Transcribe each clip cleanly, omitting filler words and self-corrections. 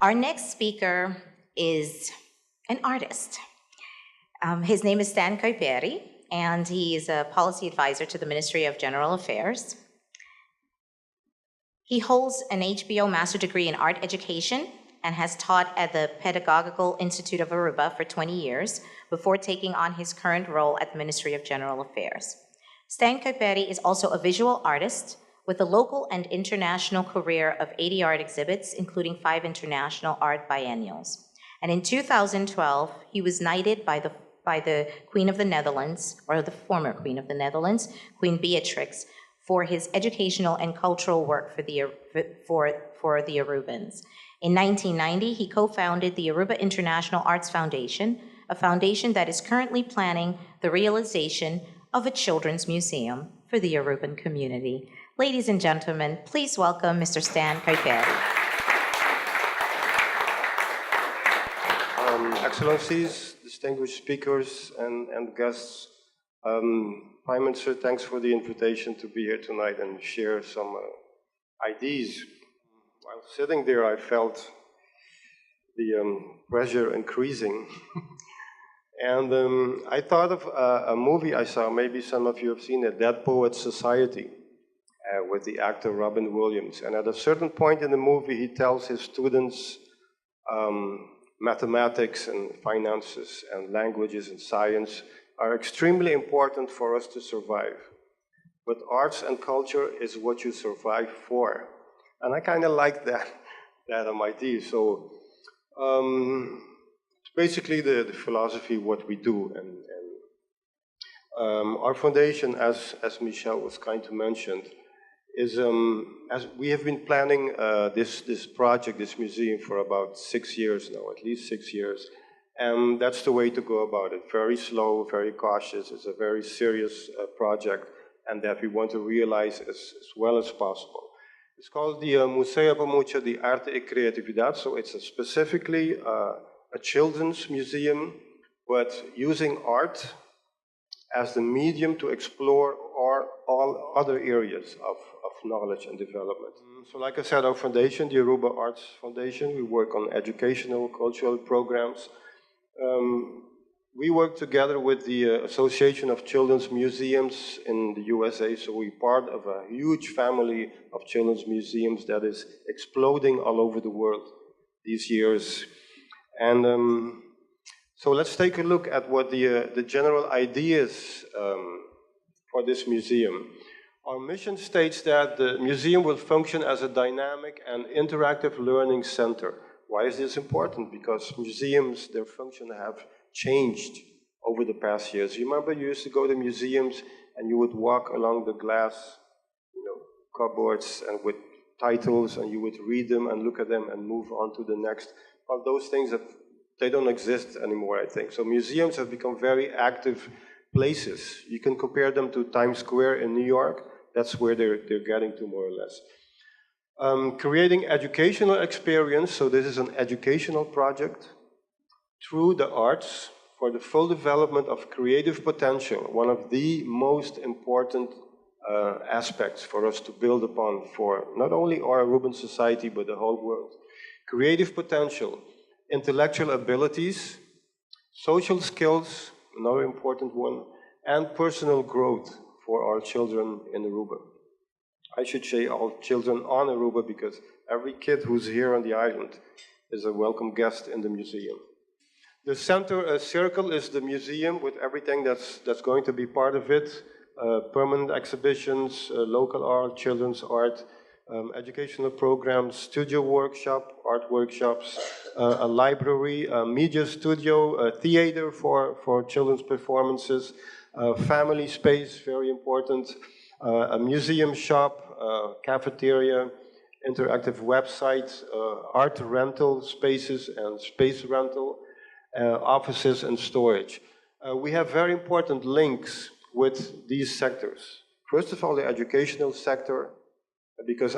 Our next speaker is an artist. His name is Stan Kuiperi, and he is a policy advisor to the Ministry of General Affairs. He holds an HBO master degree in art education and has taught at the Pedagogical Institute of Aruba for 20 years before taking on his current role at the Ministry of General Affairs. Stan Kuiperi is also a visual artist with a local and international career of 80 art exhibits, including 5 international art biennials. And in 2012, he was knighted by the Queen of the Netherlands, or the former Queen of the Netherlands, Queen Beatrix, for his educational and cultural work for the Arubans. In 1990, he co-founded the Aruba International Arts Foundation, a foundation that is currently planning the realization of a children's museum for the Aruban community. Ladies and gentlemen, please welcome Mr. Stan Kuiperi. Excellencies, distinguished speakers and guests, Prime Minister, thanks for the invitation to be here tonight and share some ideas. While sitting there, I felt the pressure increasing. And I thought of a movie I saw, maybe some of you have seen it, Dead Poets Society, with the actor Robin Williams. And at a certain point in the movie, he tells his students mathematics and finances and languages and science are extremely important for us to survive. But arts and culture is what you survive for. And I kind of like that idea. So it's basically the philosophy, what we do. And our foundation, as Michelle was kind to mention, is as we have been planning this project, this museum, for about 6 years now, at least 6 years. And that's the way to go about it. Very slow, very cautious. It's a very serious project, and that we want to realize as well as possible. It's called the Museo Pemuda de Arte y Creatividad, so it's specifically a children's museum, but using art as the medium to explore all other areas of knowledge and development. So like I said, our foundation, the Aruba Arts Foundation, we work on educational, cultural programs. We work together with the Association of Children's Museums in the USA, so we're part of a huge family of children's museums that is exploding all over the world these years. And so let's take a look at what the general ideas for this museum. Our mission states that the museum will function as a dynamic and interactive learning center. Why is this important? Because museums, their function have changed over the past years. You remember you used to go to museums and you would walk along the glass, cupboards and with titles, and you would read them and look at them and move on to the next. Well, those things, they don't exist anymore, I think. So museums have become very active places. You can compare them to Times Square in New York. That's where they're getting to, more or less. Creating educational experience, so this is an educational project, through the arts for the full development of creative potential, one of the most important aspects for us to build upon for not only our Aruban society, but the whole world. Creative potential, intellectual abilities, social skills, another important one, and personal growth for our children in Aruba. I should say all children on Aruba, because every kid who's here on the island is a welcome guest in the museum. The center circle is the museum with everything that's going to be part of it, permanent exhibitions, local art, children's art, educational programs, studio workshop, art workshops, a library, a media studio, a theater for children's performances, family space, very important, a museum shop, cafeteria, interactive website, art rental spaces and space rental, offices and storage. We have very important links with these sectors. First of all, the educational sector, because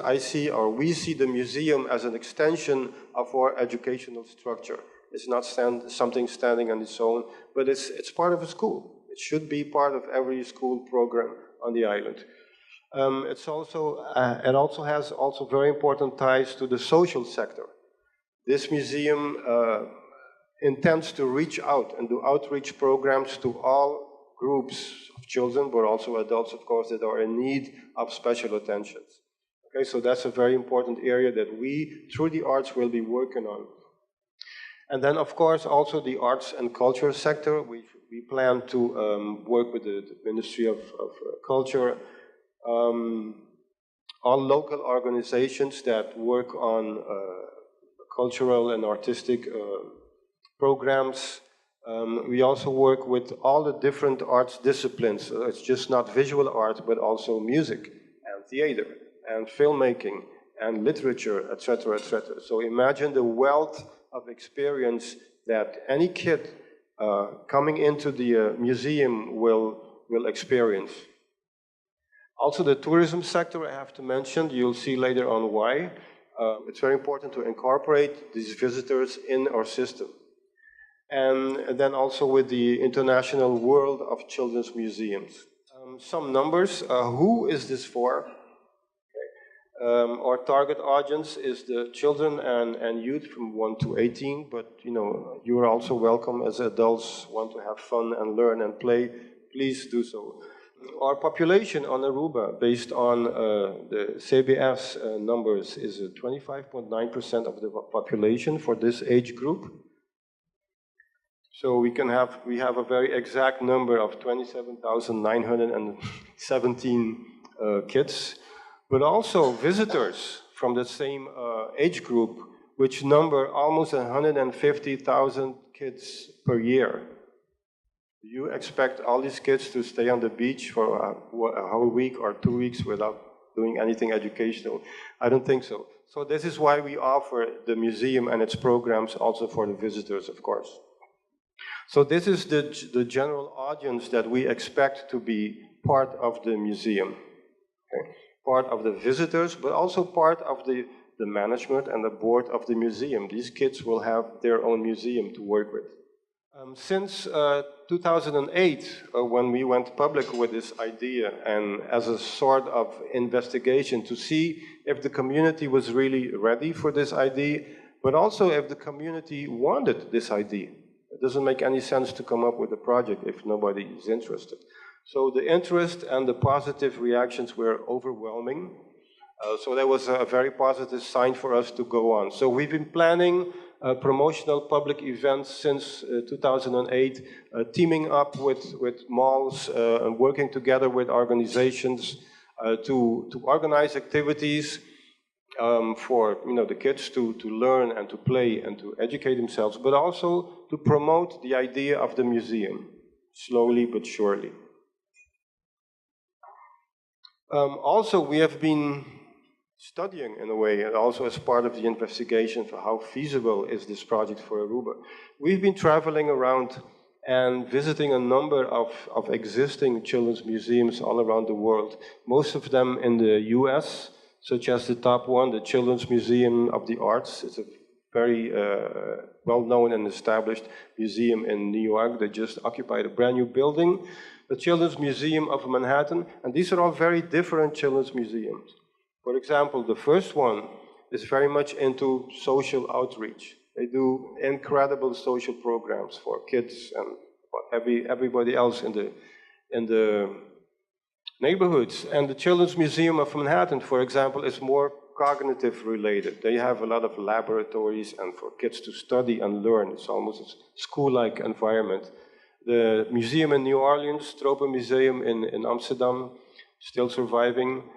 we see the museum as an extension of our educational structure. It's not something standing on its own, but it's part of a school. It should be part of every school program on the island. It also has very important ties to the social sector. This museum intends to reach out and do outreach programs to all groups of children, but also adults, of course, that are in need of special attention. Okay, so that's a very important area that we, through the arts, will be working on. And then, of course, also the arts and culture sector. We plan to work with the Ministry of Culture, all local organizations that work on cultural and artistic programs. We also work with all the different arts disciplines. It's just not visual art, but also music and theater and filmmaking and literature, etc., etc. So imagine the wealth of experience that any kid coming into the museum will experience. Also, the tourism sector, I have to mention, you'll see later on why. It's very important to incorporate these visitors in our system. And then also with the international world of children's museums. Some numbers, who is this for? Our target audience is the children and youth from 1 to 18, but you are also welcome as adults, want to have fun and learn and play, please do so. Our population on Aruba, based on the CBS numbers, is 25.9% of the population for this age group. So we have a very exact number of 27,917 kids, but also visitors from the same age group, which number almost 150,000 kids per year. Do you expect all these kids to stay on the beach for a whole week or 2 weeks without doing anything educational? I don't think so. So this is why we offer the museum and its programs also for the visitors, of course. So this is the general audience that we expect to be part of the museum. Okay? Part of the visitors, but also part of the management and the board of the museum. These kids will have their own museum to work with. Since 2008, when we went public with this idea, and as a sort of investigation to see if the community was really ready for this idea, but also if the community wanted this idea. It doesn't make any sense to come up with a project if nobody is interested. So the interest and the positive reactions were overwhelming. So that was a very positive sign for us to go on. So we've been planning promotional public events since 2008, teaming up with malls and working together with organizations to organize activities for the kids to learn and to play and to educate themselves, but also to promote the idea of the museum, slowly but surely. Also, we have been studying in a way, and also as part of the investigation for how feasible is this project for Aruba. We've been traveling around and visiting a number of existing children's museums all around the world, most of them in the US, such as the top one, the Children's Museum of the Arts. It's a very well-known and established museum in New York. They just occupied a brand new building, the Children's Museum of Manhattan, and these are all very different children's museums. For example, the first one is very much into social outreach. They do incredible social programs for kids and everybody else in the neighborhoods. And the Children's Museum of Manhattan, for example, is more cognitive related. They have a lot of laboratories and for kids to study and learn. It's almost a school-like environment. The museum in New Orleans, Tropen Museum in Amsterdam, still surviving,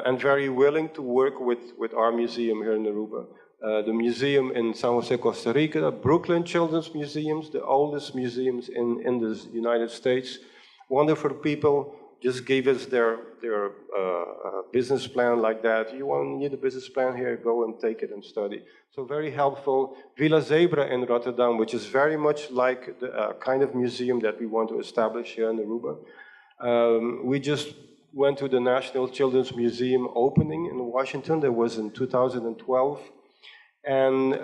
and very willing to work with our museum here in Aruba. The museum in San Jose, Costa Rica, Brooklyn Children's Museums, the oldest museums in the United States. Wonderful people, just gave us their business plan like that. You need a business plan here, go and take it and study. So very helpful. Villa Zebra in Rotterdam, which is very much like the kind of museum that we want to establish here in Aruba. We just went to the National Children's Museum opening in Washington. That was in 2012. And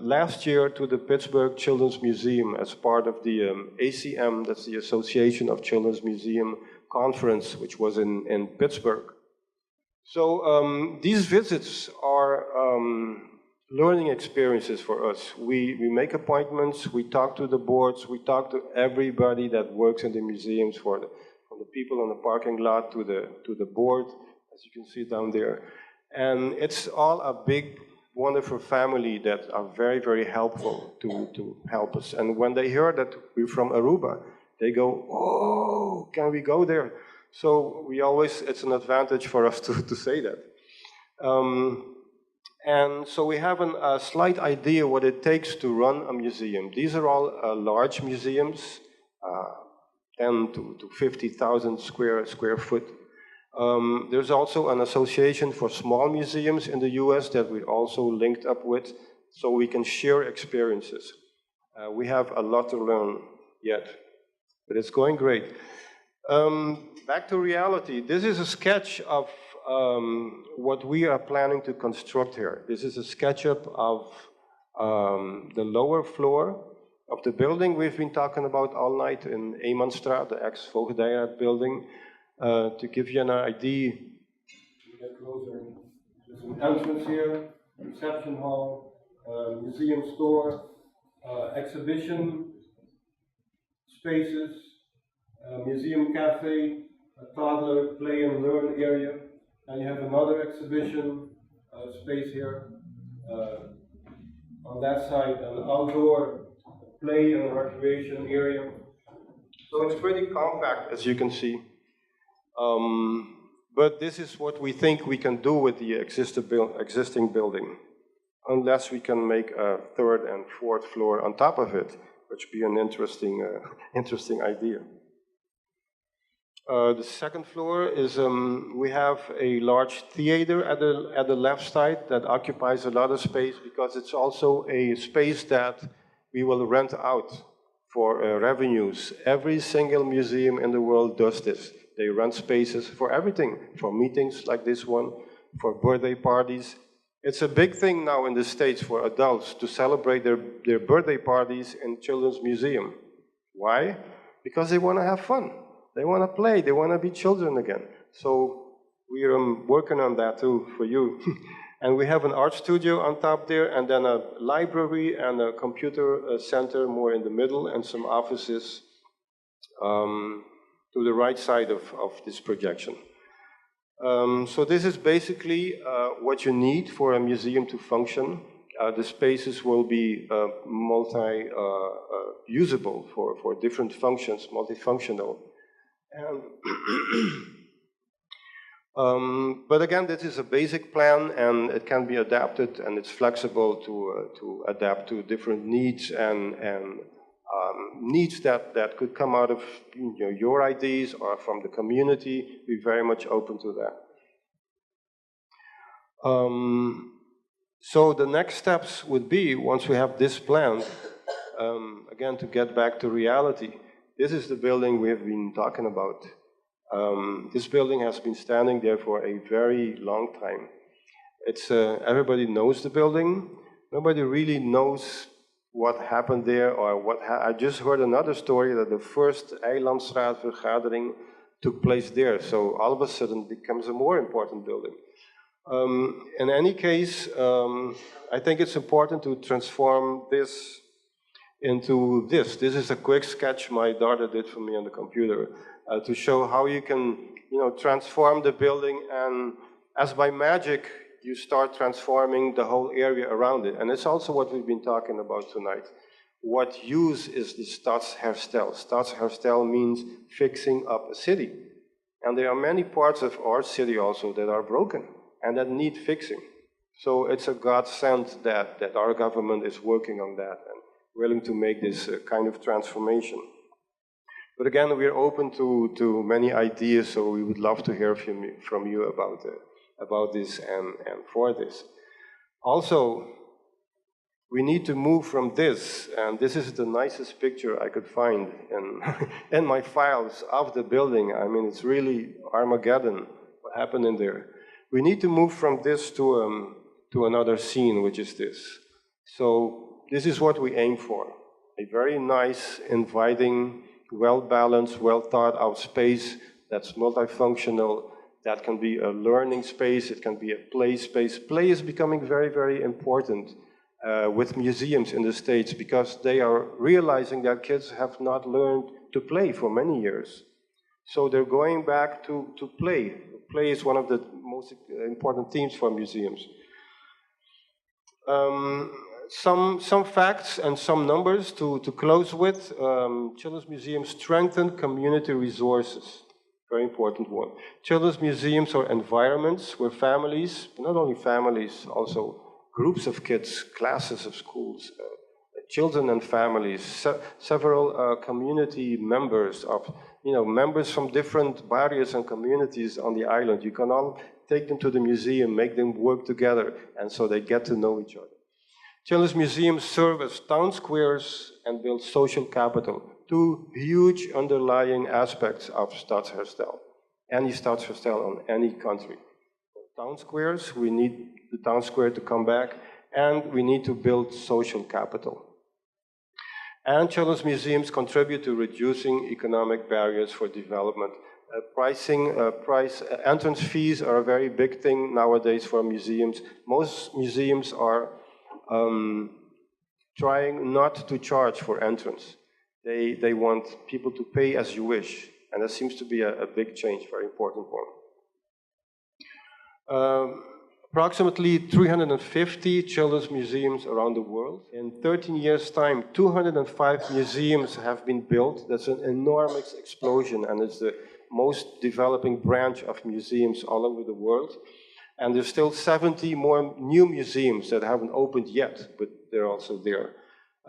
last year to the Pittsburgh Children's Museum as part of the ACM, that's the Association of Children's Museum Conference, which was in Pittsburgh. So these visits are learning experiences for us. We make appointments, we talk to the boards, we talk to everybody that works in the museums, from the people on the parking lot to the board, as you can see down there. And it's all a big, wonderful family that are very, very helpful to help us. And when they hear that we're from Aruba, they go, oh, can we go there? So it's an advantage for us to say that. And so we have a slight idea what it takes to run a museum. These are all large museums, 10 to 50,000 square foot. There's also an association for small museums in the US that we also linked up with, so we can share experiences. We have a lot to learn yet, but it's going great. Back to reality. This is a sketch of what we are planning to construct here. This is a SketchUp of the lower floor of the building we've been talking about all night in Emanstraat, the ex-Voogdijraad building. To give you an idea, get closer. There's an entrance here, reception hall, museum store, exhibition spaces, museum cafe, a toddler play and learn area, and you have another exhibition space here. On that side, an outdoor play and recreation area. So it's pretty compact, as you can see. But this is what we think we can do with the existing building, unless we can make a third and fourth floor on top of it, which would be an interesting idea. The second floor is, we have a large theater at the left side that occupies a lot of space because it's also a space that we will rent out for revenues. Every single museum in the world does this. They rent spaces for everything, for meetings like this one, for birthday parties. It's a big thing now in the States for adults to celebrate their birthday parties in children's museum. Why? Because they want to have fun. They want to play. They want to be children again. So we are working on that too for you. And we have an art studio on top there, and then a library and a computer center more in the middle, and some offices to the right side of this projection. So this is basically what you need for a museum to function. The spaces will be multi-usable for different functions, multifunctional. But again, this is a basic plan, and it can be adapted, and it's flexible to adapt to different needs and needs that could come out of your ideas or from the community. We're very much open to that. So the next steps would be, once we have this plan, again, to get back to reality, this is the building we have been talking about. This building has been standing there for a very long time. It's everybody knows the building. Nobody really knows what happened there, or I just heard another story that the first Eilandsraadvergadering took place there. So all of a sudden it becomes a more important building. In any case, I think it's important to transform this into this. This is a quick sketch my daughter did for me on the computer to show how you can, transform the building, and as by magic, you start transforming the whole area around it. And it's also what we've been talking about tonight. What use is the stadsherstel? Stadsherstel means fixing up a city. And there are many parts of our city also that are broken and that need fixing. So it's a godsend that our government is working on that and willing to make this kind of transformation. But again, we're open to many ideas, so we would love to hear from you about this and for this. Also, we need to move from this, and this is the nicest picture I could find in my files of the building. I mean, it's really Armageddon, what happened in there. We need to move from this to another scene, which is this. So this is what we aim for. A very nice, inviting, well-balanced, well-thought-out space that's multifunctional, That can be a learning space, it can be a play space. Play is becoming very, very important with museums in the States because they are realizing that kids have not learned to play for many years. So they're going back to play. Play is one of the most important themes for museums. Some facts and some numbers to close with. Children's museums strengthen community resources. Very important one. Children's museums are environments where families, not only families, also groups of kids, classes of schools, children and families, several community members of, members from different barrios and communities on the island. You can all take them to the museum, make them work together, and so they get to know each other. Children's museums serve as town squares and build social capital, two huge underlying aspects of stadsherstel. Any stadsherstel on any country. Town squares, we need the town square to come back, and we need to build social capital. And children's museums contribute to reducing economic barriers for development. Entrance fees are a very big thing nowadays for museums. Most museums are trying not to charge for entrance. They want people to pay as you wish, and that seems to be a big change, very important one. Approximately 350 children's museums around the world. In 13 years' time, 205 museums have been built. That's an enormous explosion, and it's the most developing branch of museums all over the world. And there's still 70 more new museums that haven't opened yet, but they're also there.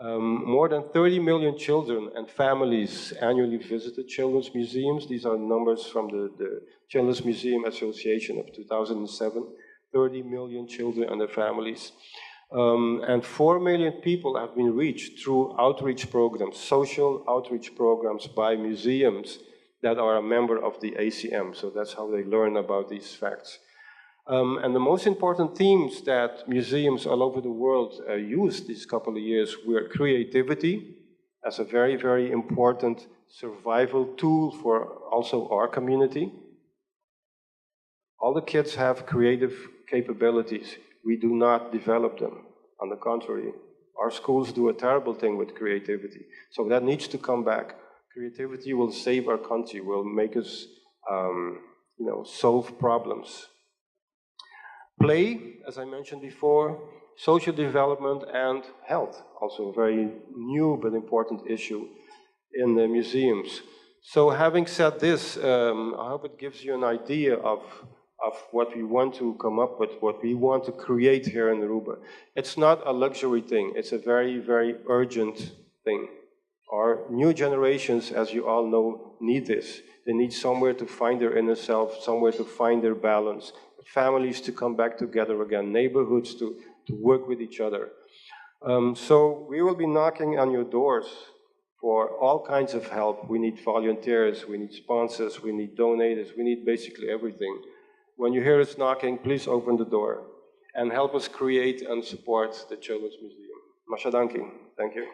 More than 30 million children and families annually visited children's museums. These are numbers from the Children's Museum Association of 2007. 30 million children and their families. And 4 million people have been reached through outreach programs, social outreach programs by museums that are a member of the ACM. So that's how they learn about these facts. And the most important themes that museums all over the world used these couple of years were creativity as a very, very important survival tool for also our community. All the kids have creative capabilities. We do not develop them. On the contrary, our schools do a terrible thing with creativity. So that needs to come back. Creativity will save our country, will make us solve problems. Play, as I mentioned before, social development and health, also a very new but important issue in the museums. So having said this, I hope it gives you an idea of what we want to come up with, what we want to create here in Aruba. It's not a luxury thing, it's a very, very urgent thing. Our new generations, as you all know, need this. They need somewhere to find their inner self, somewhere to find their balance, families to come back together again, neighborhoods to work with each other. So we will be knocking on your doors for all kinds of help. We need volunteers, we need sponsors, we need donators, we need basically everything. When you hear us knocking, please open the door and help us create and support the Children's Museum. Mashadanki. Thank you.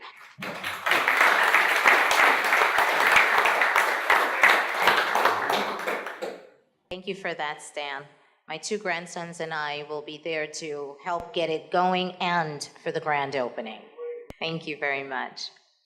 Thank you for that, Stan. My two grandsons and I will be there to help get it going and for the grand opening. Thank you very much.